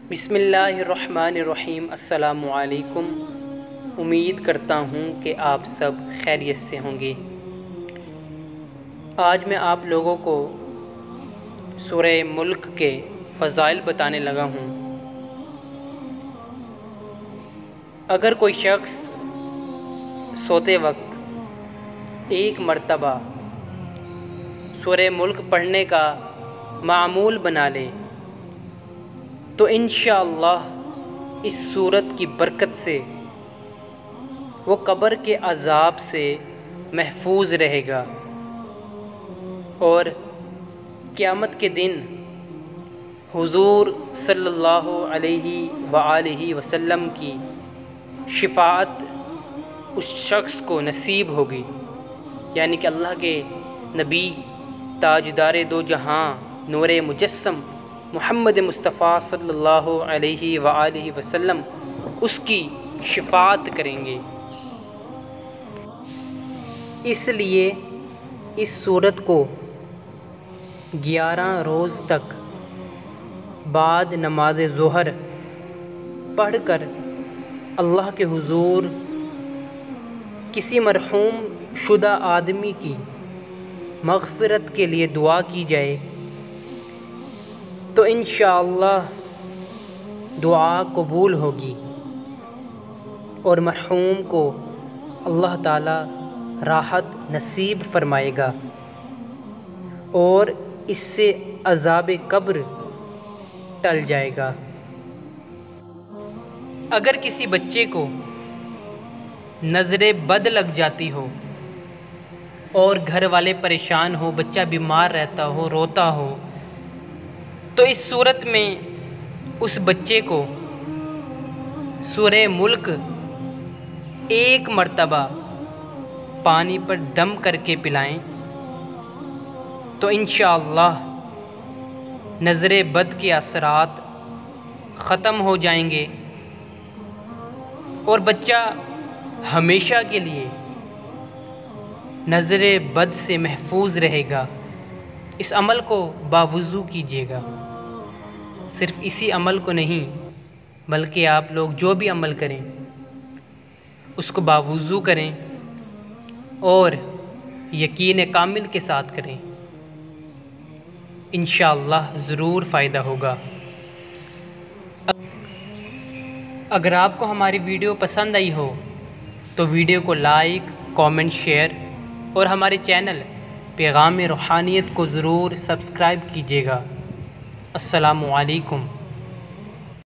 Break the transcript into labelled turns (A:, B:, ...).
A: बिस्मिल्लाहिर्रहमानिर्रहीम। अस्सलामु अलैकुम। उम्मीद करता हूँ कि आप सब खैरियत से होंगे। आज मैं आप लोगों को सूरह मुल्क के फ़ज़ाइल बताने लगा हूँ। अगर कोई शख्स सोते वक्त एक मर्तबा सूरह मुल्क पढ़ने का मामूल बना ले तो इंशाअल्लाह इस सूरत की बरकत से वो कब्र के अज़ाब से महफूज रहेगा और क़यामत के दिन हुज़ूर सल्लल्लाहु अलैहि वसल्लम की शिफ़ाअत उस शख्स को नसीब होगी। यानी कि अल्लाह के नबी ताजदार दो जहां नूरे मुजस्सम मुहम्मद मुस्तफ़ा सल्लल्लाहु अलैहि वसल्लम उसकी शिफ़ाअत करेंगे। इसलिए इस सूरत को 11 रोज़ तक बाद नमाज ज़ोहर पढ़कर अल्लाह के हुज़ूर किसी मरहूम शुदा आदमी की मग़फ़िरत के लिए दुआ की जाए तो इंशाअल्लाह दुआ कबूल होगी और मरहूम को अल्लाह ताला राहत नसीब फरमाएगा और इससे अज़ाब कब्र टल जाएगा। अगर किसी बच्चे को नज़रे बद लग जाती हो और घर वाले परेशान हो, बच्चा बीमार रहता हो, रोता हो, तो इस सूरत में उस बच्चे को सूरह मुल्क एक मर्तबा पानी पर दम करके पिलाएं तो इंशाअल्लाह नज़रे बद के असरात ख़त्म हो जाएंगे और बच्चा हमेशा के लिए नज़रे बद से महफूज रहेगा। इस अमल को बावुज़ू कीजिएगा। सिर्फ़ इसी अमल को नहीं बल्कि आप लोग जो भी अमल करें उसको बावुज़ू करें और यकीन कामिल के साथ करें। इंशाअल्लाह ज़रूर फ़ायदा होगा। अगर आपको हमारी वीडियो पसंद आई हो तो वीडियो को लाइक, कमेंट, शेयर और हमारे चैनल पैगाम रूहानियत को ज़रूर सब्सक्राइब कीजिएगा। अस्सलामु अलैकुम।